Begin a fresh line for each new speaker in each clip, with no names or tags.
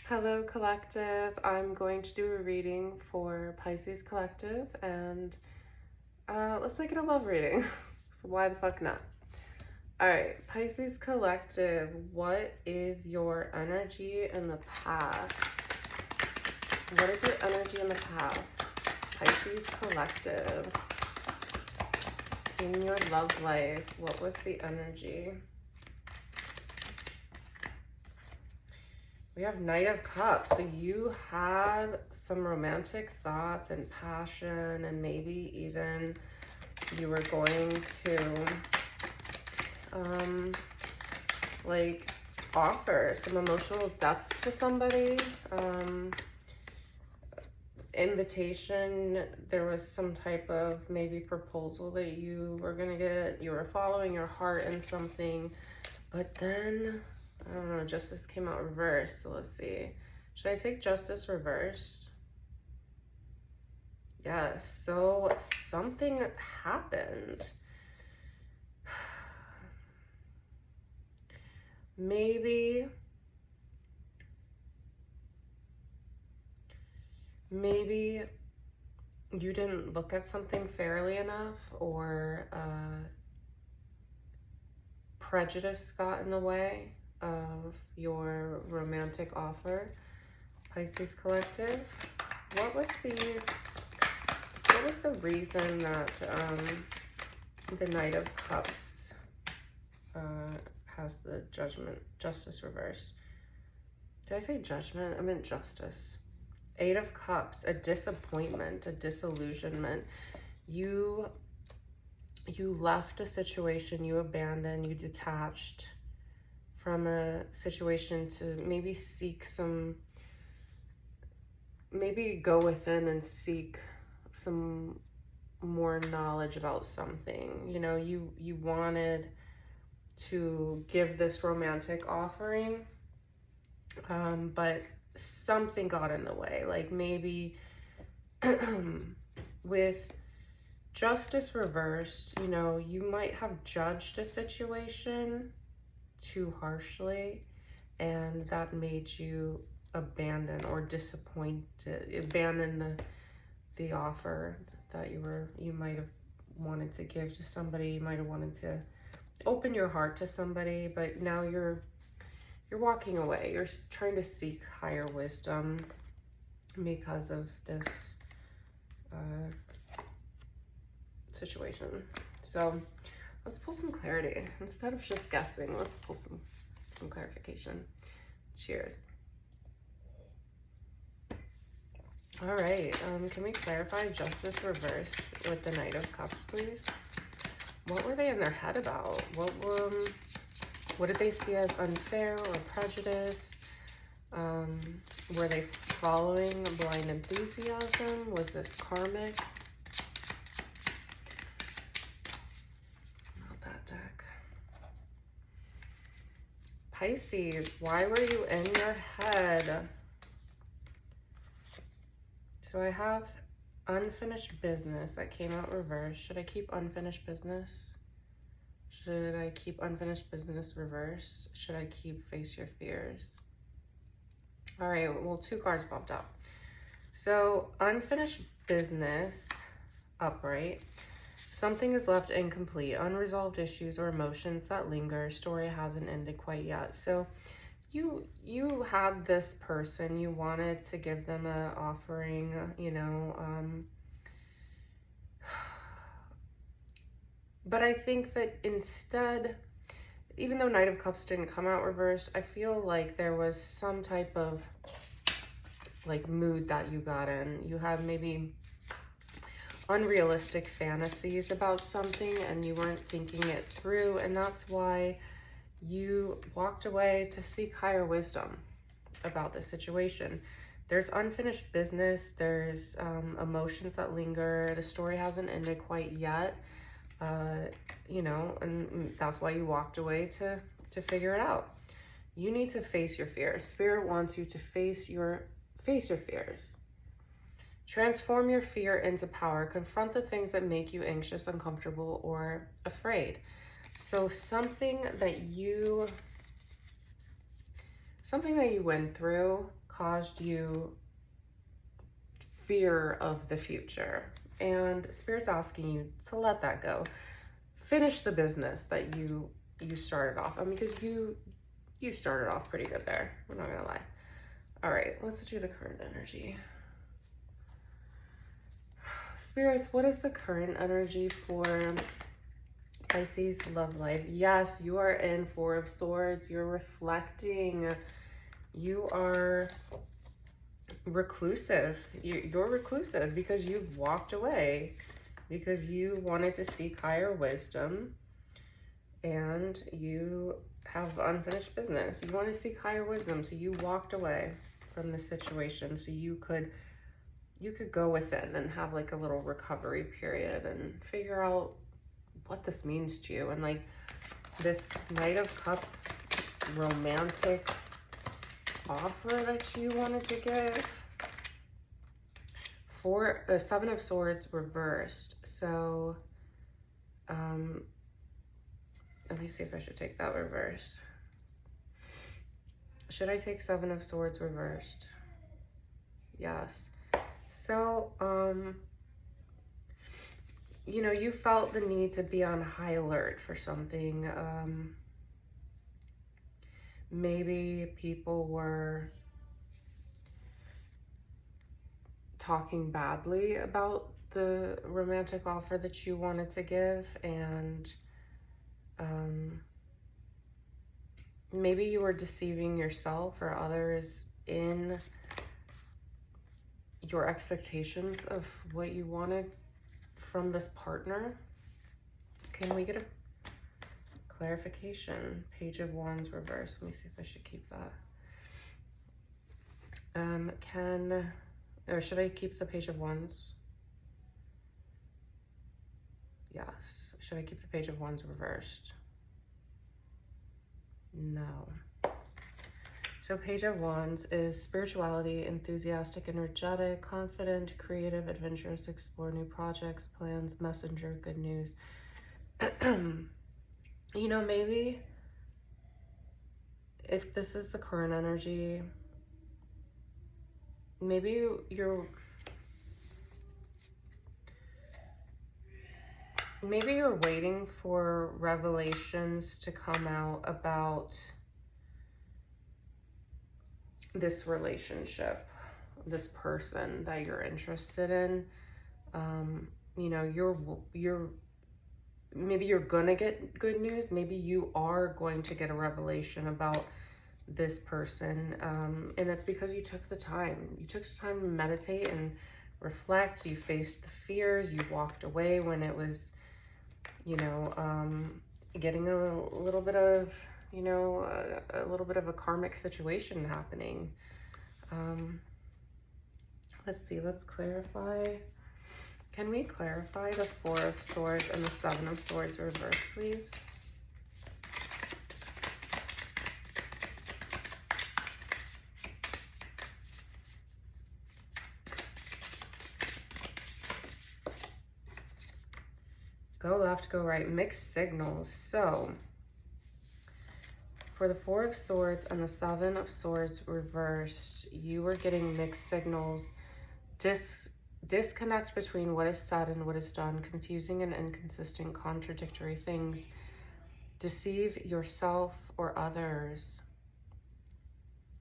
Hello, collective. I'm going to do a reading for Pisces collective, and let's make it a love reading. So why the fuck not? All right, Pisces collective, what is your energy in the past? What is your energy in the past? Pisces collective, in your love life, what was the energy? We have Knight of Cups. So you had some romantic thoughts and passion, and maybe even you were going to like offer some emotional depth to somebody. Invitation, there was some type of maybe proposal that you were gonna get. You were following your heart in something, but then I don't know, justice came out reversed. So let's see. Should I take justice reversed? Yes. So something happened. Maybe you didn't look at something fairly enough, or prejudice got in the way of your romantic offer. Pisces collective, what was the reason that the Knight of Cups has the justice reversed? Did I say judgment? I meant justice. Eight of Cups, a disappointment, a disillusionment. You left a situation, you abandoned, you detached from a situation to maybe maybe go within and seek some more knowledge about something. You know, you wanted to give this romantic offering, but something got in the way. Like maybe with justice reversed, you know, you might have judged a situation too harshly, and that made you abandon or abandon the offer that you might have wanted to give to somebody. You might have wanted to open your heart to somebody, but now you're walking away. You're trying to seek higher wisdom because of this situation. So let's pull some clarity. Instead of just guessing, let's pull some clarification. Cheers. All right, can we clarify justice reversed with the Knight of Cups, please? What were they in their head about? What did they see as unfair or prejudice? Were they following blind enthusiasm? Was this karmic? Not that deck. Pisces, why were you in your head? So I have unfinished business that came out reversed. Should I keep unfinished business? Should I keep unfinished business reversed? Should I keep face your fears? All right, well, two cards popped out. So unfinished business, upright. Something is left incomplete, unresolved issues or emotions that linger. Story hasn't ended quite yet. So you had this person, you wanted to give them an offering, you know, but I think that instead, even though Knight of Cups didn't come out reversed, I feel like there was some type of like mood that you got in. You had maybe unrealistic fantasies about something and you weren't thinking it through, and that's why you walked away to seek higher wisdom about the situation. There's unfinished business, there's emotions that linger, the story hasn't ended quite yet, you know, and that's why you walked away to figure it out. You need to face your fears. Spirit wants you to face your fears. Transform your fear into power. Confront the things that make you anxious, uncomfortable, or afraid. So something that you went through caused you fear of the future. And Spirit's asking you to let that go. Finish the business that you started off. I mean, because you started off pretty good there. We're not gonna lie. All right, let's do the current energy. Spirits, what is the current energy for Pisces love life? Yes, you are in Four of Swords. You're reflecting. You are reclusive. You're reclusive because you've walked away, because you wanted to seek higher wisdom, and you have unfinished business. You want to seek higher wisdom, so you walked away from the situation so you could go within and have like a little recovery period and figure out what this means to you. And like this Knight of Cups romantic offer that you wanted to give, for the Seven of Swords reversed. So let me see if I should take that reversed. Should I take Seven of Swords reversed? Yes. So you know, you felt the need to be on high alert for something. Maybe people were talking badly about the romantic offer that you wanted to give, and maybe you were deceiving yourself or others in your expectations of what you wanted from this partner. Can we get a clarification? Page of Wands reversed. Let me see if I should keep that. Or should I keep the Page of Wands? Yes. Should I keep the Page of Wands reversed? No. So Page of Wands is spirituality, enthusiastic, energetic, confident, creative, adventurous, explore new projects, plans, messenger, good news. You know, maybe if this is the current energy, maybe you're waiting for revelations to come out about this relationship, this person that you're interested in. You know, maybe you're gonna get good news. Maybe you are going to get a revelation about this person. And it's because you took the time. You took the time to meditate and reflect. You faced the fears. You walked away when it was, you know, getting a little bit of, you know, a little bit of a karmic situation happening. Let's see, let's clarify. Can we clarify the Four of Swords and the Seven of Swords reversed, please? Go left, go right, mixed signals. So for the Four of Swords and the Seven of Swords reversed, you were getting mixed signals. Disconnect between what is said and what is done, confusing and inconsistent, contradictory things, deceive yourself or others,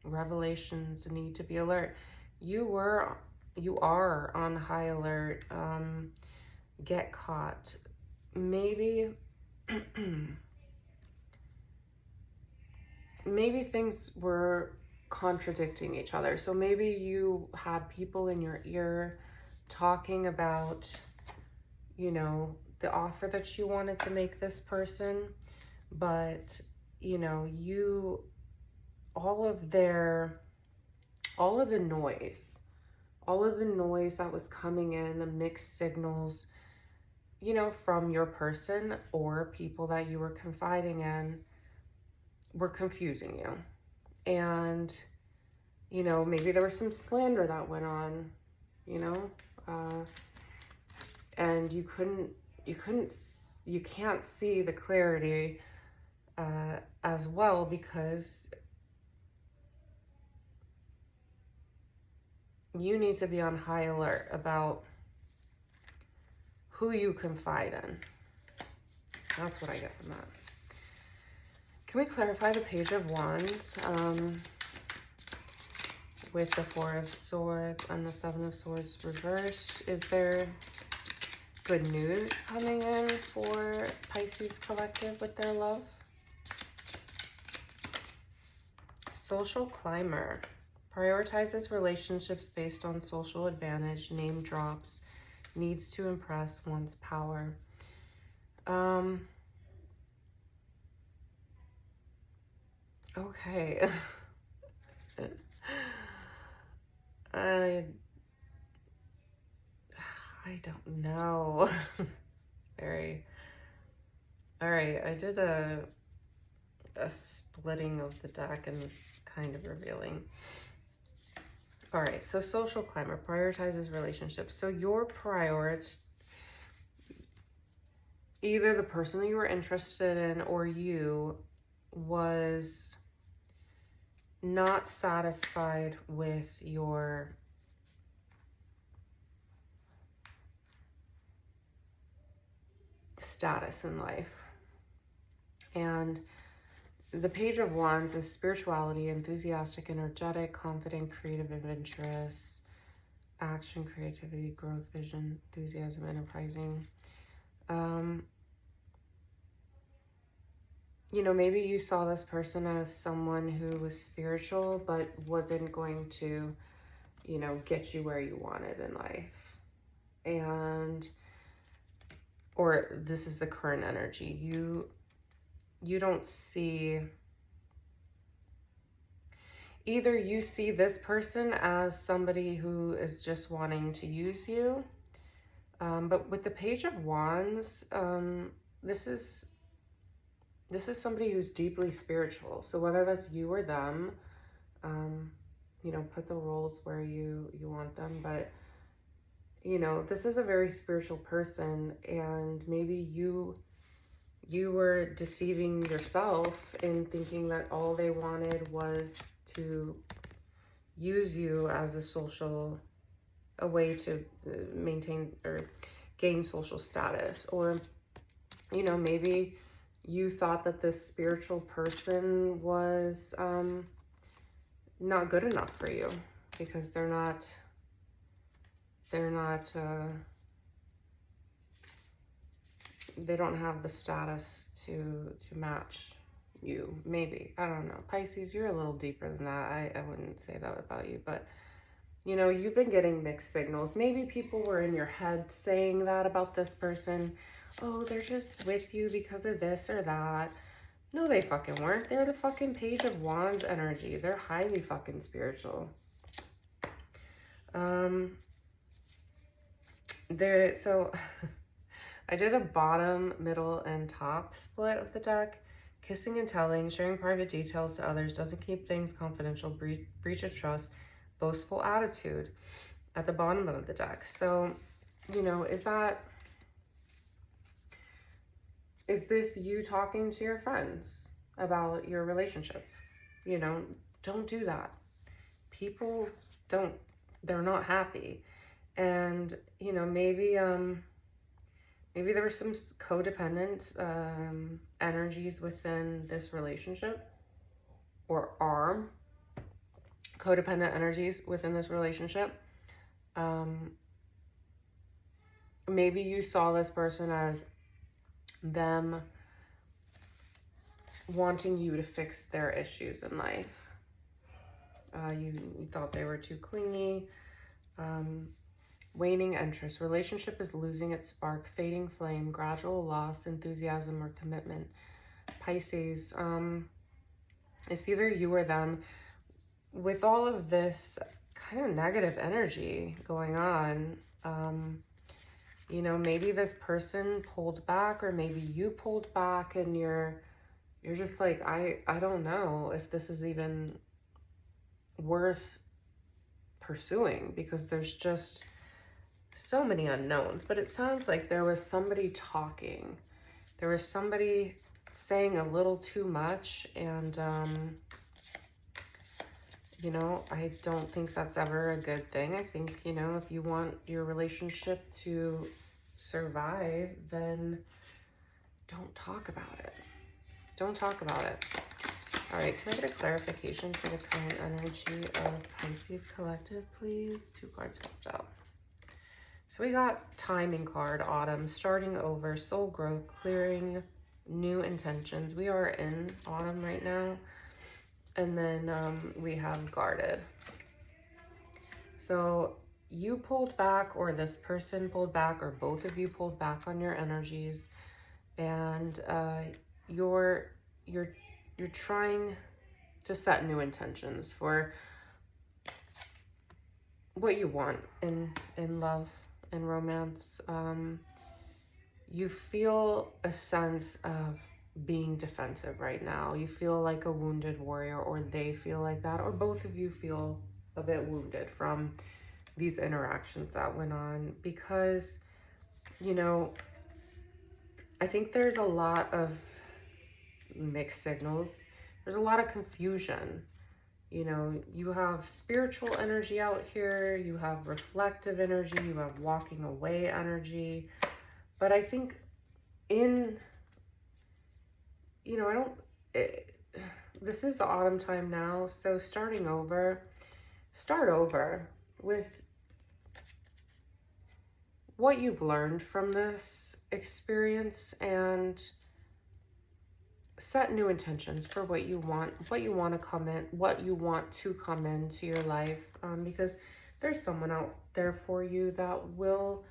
revelations, need to be alert. You are on high alert. Get caught. Maybe maybe things were contradicting each other. So maybe you had people in your ear talking about, you know, the offer that you wanted to make this person, but, you know, all of the noise that was coming in, the mixed signals, you know, from your person or people that you were confiding in, were confusing you. And, you know, maybe there was some slander that went on, you know, and you can't see the clarity as well, because you need to be on high alert about who you confide in. That's what I get from that. Can we clarify the Page of Wands with the Four of Swords and the Seven of Swords reversed? Is there good news coming in for Pisces collective with their love? Social climber. Prioritizes relationships based on social advantage, name drops, needs to impress, wants power. Okay. I don't know. It's very... All right, I did a splitting of the deck and it's kind of revealing. All right, so social climber prioritizes relationships. So your priority, either the person that you were interested in or you, was not satisfied with your status in life. And the Page of Wands is spirituality, enthusiastic, energetic, confident, creative, adventurous, action, creativity, growth, vision, enthusiasm, enterprising. You know, maybe you saw this person as someone who was spiritual, but wasn't going to, you know, get you where you wanted in life. And, or this is the current energy. You don't see, either you see this person as somebody who is just wanting to use you. But with the Page of Wands, this is somebody who's deeply spiritual. So whether that's you or them, you know, put the roles where you want them. But, you know, this is a very spiritual person, and maybe you were deceiving yourself in thinking that all they wanted was to use you as a way to maintain or gain social status. Or, you know, maybe you thought that this spiritual person was not good enough for you because they're not they don't have the status to match you. Maybe, I don't know. Pisces, you're a little deeper than that. I wouldn't say that about you, but you know, you've been getting mixed signals. Maybe people were in your head saying that about this person. Oh, they're just with you because of this or that. No, they fucking weren't. They're the fucking Page of Wands energy. They're highly fucking spiritual. So I did a bottom, middle, and top split of the deck. Kissing and telling, sharing private details to others, doesn't keep things confidential, breach of trust, boastful attitude at the bottom of the deck. So, you know, is this you talking to your friends about your relationship? You know, don't do that. People they're not happy. And, you know, maybe there were some codependent energies within this relationship, or are codependent energies within this relationship. Maybe you saw this person as them wanting you to fix their issues in life. You thought they were too clingy. Waning interest. Relationship is losing its spark, fading flame, gradual loss, enthusiasm, or commitment. Pisces, it's either you or them. With all of this kind of negative energy going on, you know, maybe this person pulled back, or maybe you pulled back, and you're just like, I don't know if this is even worth pursuing, because there's just so many unknowns. But it sounds like there was somebody talking. There was somebody saying a little too much, and You know, I don't think that's ever a good thing. I think, you know, if you want your relationship to survive, then don't talk about it. Don't talk about it. All right, can I get a clarification for the current energy of Pisces Collective, please? 2 cards popped out. So we got timing card, autumn, starting over, soul growth, clearing, new intentions. We are in autumn right now. And then we have guarded. So you pulled back, or this person pulled back, or both of you pulled back on your energies, and you're trying to set new intentions for what you want in love and romance. You feel a sense of being defensive right now. You feel like a wounded warrior, or they feel like that, or both of you feel a bit wounded from these interactions that went on, because, you know, I think there's a lot of mixed signals. There's a lot of confusion. You know, you have spiritual energy out here, you have reflective energy, you have walking away energy. But I think in, you know, this is the autumn time now, so start over with what you've learned from this experience, and set new intentions for what you want to come in, what you want to come into your life, because there's someone out there for you that will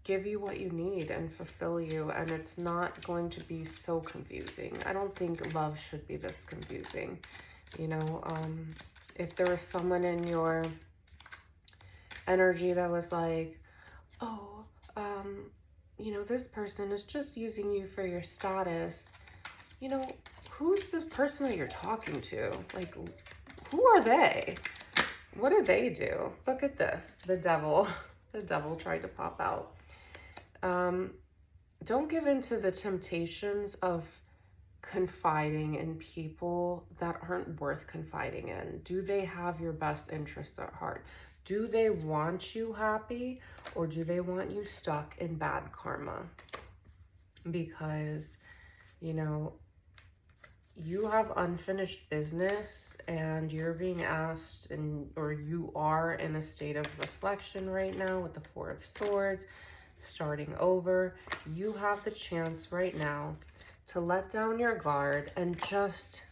give you what you need and fulfill you, and it's not going to be so confusing. I don't think love should be this confusing. You know, if there was someone in your energy that was like, oh, you know, this person is just using you for your status, you know, who's the person that you're talking to? Like, who are they? What do they do? Look at this. The devil. The devil tried to pop out. Don't give in to the temptations of confiding in people that aren't worth confiding in. Do they have your best interests at heart? Do they want you happy, or do they want you stuck in bad karma? Because, you know, you have unfinished business, and you're being asked, or you are in a state of reflection right now with the 4 of Swords, starting over. You have the chance right now to let down your guard and just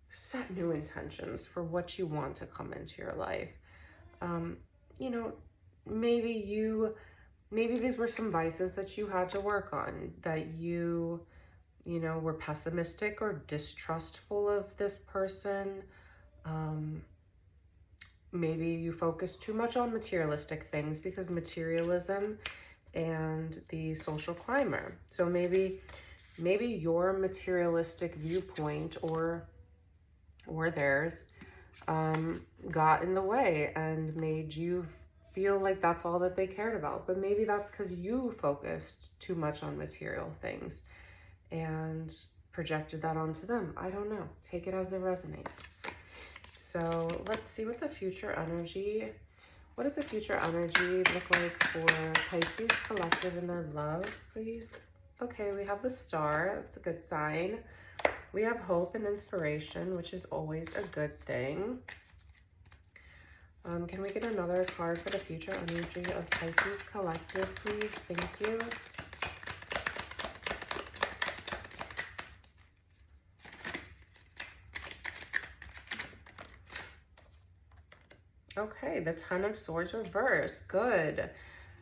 set new intentions for what you want to come into your life. You know, maybe these were some vices that you had to work on, that you know, were pessimistic or distrustful of this person. Maybe you focused too much on materialistic things, because materialism and the social climber. So maybe your materialistic viewpoint or theirs got in the way and made you feel like that's all that they cared about. But maybe that's because you focused too much on material things and projected that onto them. I don't know. Take it as it resonates. So let's see what the future energy, what does the future energy look like for Pisces Collective in their love, please? Okay, we have the Star. That's a good sign. We have hope and inspiration, which is always a good thing. Can we get another card for the future energy of Pisces Collective, please? Thank you. Okay, the 10 of Swords reversed. Good.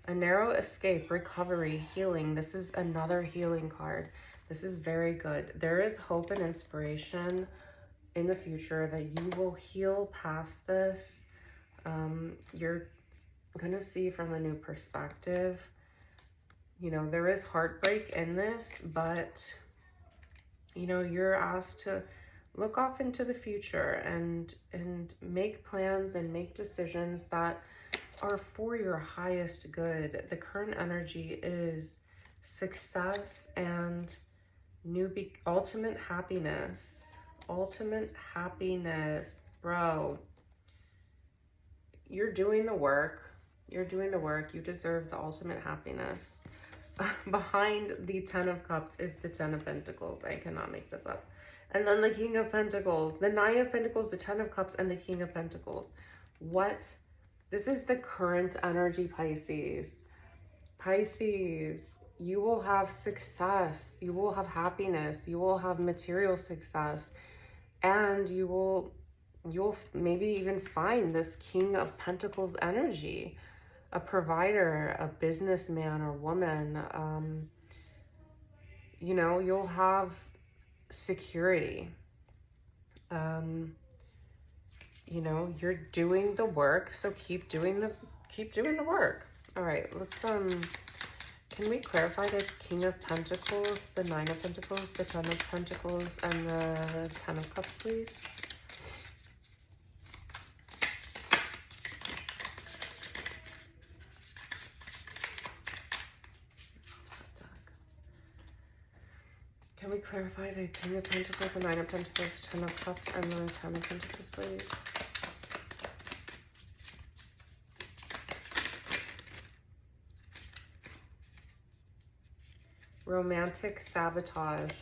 A narrow escape, recovery, healing. This is another healing card. This is very good. There is hope and inspiration in the future that you will heal past this. You're going to see from a new perspective. You know, there is heartbreak in this, but, you know, you're asked to look off into the future and make plans and make decisions that are for your highest good. The current energy is success and ultimate happiness. ultimate happiness. Bro, you're doing the work. You're doing the work. You deserve the ultimate happiness. Behind the 10 of Cups is the 10 of Pentacles. I cannot make this up. And then the King of Pentacles, the 9 of Pentacles, the 10 of Cups, and the King of Pentacles. What? This is the current energy, Pisces. Pisces, you will have success. You will have happiness. You will have material success. And you'll maybe even find this King of Pentacles energy. A provider, a businessman or woman. You know, you'll have security. You know, you're doing the work, so keep doing the work. All right, let's can we clarify the King of Pentacles, the 9 of Pentacles, the 10 of Pentacles, and the 10 of Cups, please? Can we clarify the King of Pentacles, the 9 of Pentacles, 10 of Cups, and the 10 of Pentacles, please? Romantic sabotage.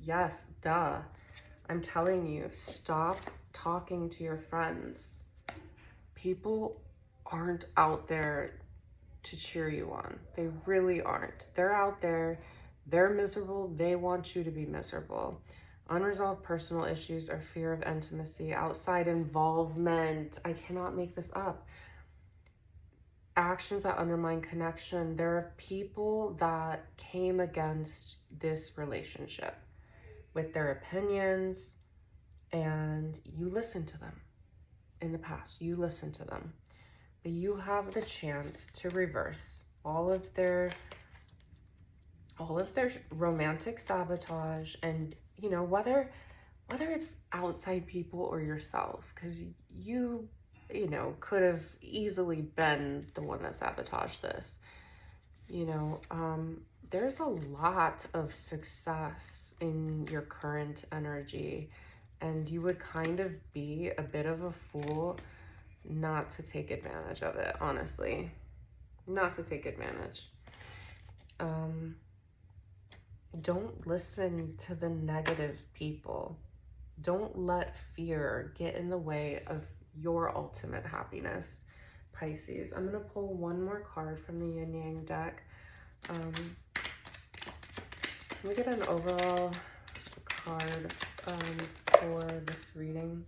Yes, duh. I'm telling you, stop talking to your friends. People aren't out there to cheer you on. They really aren't. They're out there. They're miserable. They want you to be miserable. Unresolved personal issues or fear of intimacy, outside involvement. I cannot make this up. Actions that undermine connection. There are people that came against this relationship with their opinions, and you listened to them in the past. You listened to them. But you have the chance to reverse all of their romantic sabotage, and you know, whether it's outside people or yourself, because you know, could have easily been the one that sabotaged this. You know, there's a lot of success in your current energy, and you would kind of be a bit of a fool not to take advantage of it, honestly. Not to take advantage. Don't listen to the negative people. Don't let fear get in the way of your ultimate happiness, Pisces. I'm going to pull one more card from the Yin Yang deck. Can we get an overall card for this reading?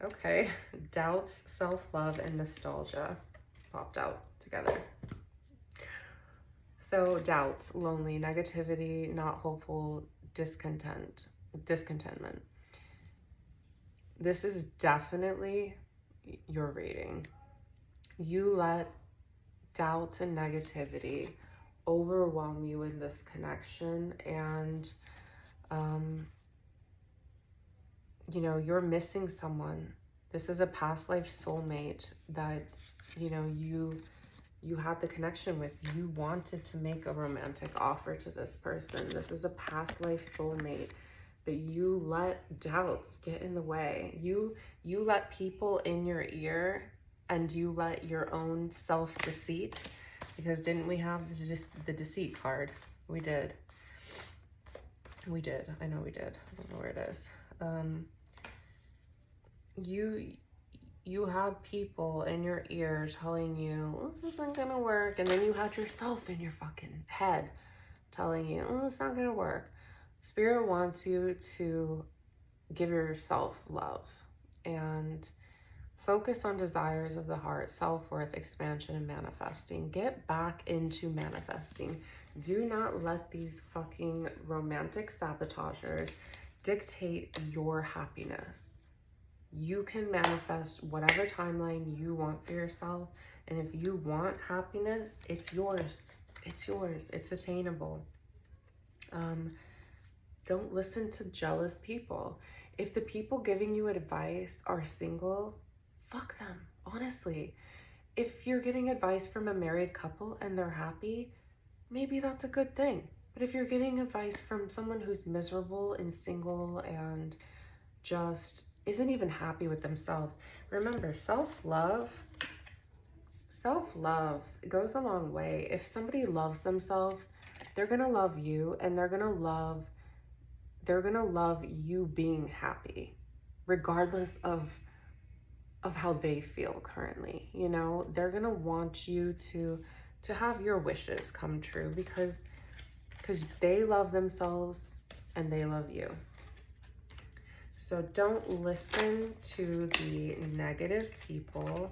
Okay, doubts, self-love, and nostalgia popped out together. So doubts, lonely, negativity, not hopeful, discontentment. This is definitely your reading. You let doubts and negativity overwhelm you in this connection, and you know, you're missing someone. This is a past life soulmate that, you know, you had the connection with. You wanted to make a romantic offer to this person. This is a past life soulmate, but you let doubts get in the way. You let people in your ear, and you let your own self-deceit, because didn't we have the deceit card? We did. We did. I know we did. I don't know where it is. You had people in your ear telling you, this isn't gonna work. And then you had yourself in your fucking head telling you, oh, it's not gonna work. Spirit wants you to give yourself love and focus on desires of the heart, self-worth, expansion, and manifesting. Get back into manifesting. Do not let these fucking romantic sabotagers dictate your happiness. You can manifest whatever timeline you want for yourself. And if you want happiness, it's yours. It's yours. It's attainable. Don't listen to jealous people. If the people giving you advice are single, fuck them, honestly. If you're getting advice from a married couple and they're happy, maybe that's a good thing. But if you're getting advice from someone who's miserable and single and just isn't even happy with themselves. Remember, self-love goes a long way. If somebody loves themselves, they're gonna love you, and they're gonna love you being happy, regardless of how they feel currently. You know, they're gonna want you to have your wishes come true, because they love themselves and they love you. So don't listen to the negative people.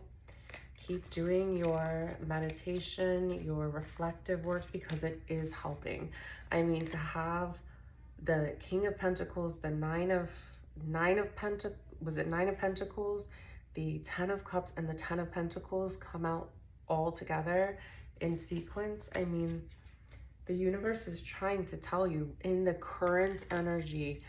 Keep doing your meditation, your reflective work, because it is helping. I mean, to have the King of Pentacles, the Nine of Pentacles, was it Nine of Pentacles, the Ten of Cups, and the Ten of Pentacles come out all together in sequence. I mean, the universe is trying to tell you, in the current energy,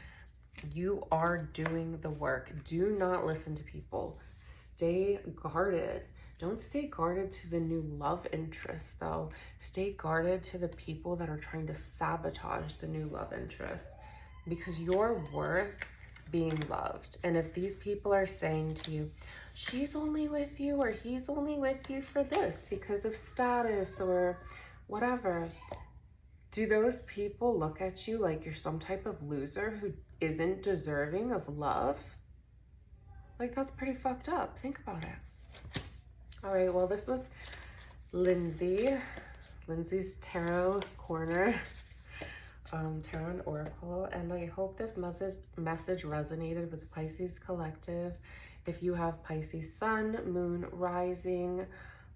you are doing the work. Do not listen to people. Stay guarded. Don't stay guarded to the new love interest, though. Stay guarded to the people that are trying to sabotage the new love interest, because you're worth being loved. And if these people are saying to you, she's only with you or he's only with you for this because of status or whatever, do those people look at you like you're some type of loser who isn't deserving of love? Like, that's pretty fucked up. Think about it. All right, well, this was Lindsay's Tarot Corner, Tarot and Oracle, and I hope this message resonated with the Pisces collective. If you have Pisces Sun, Moon, Rising,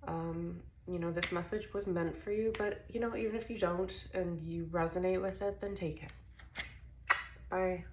you know, this message was meant for you, but, you know, even if you don't and you resonate with it, then take it. Bye.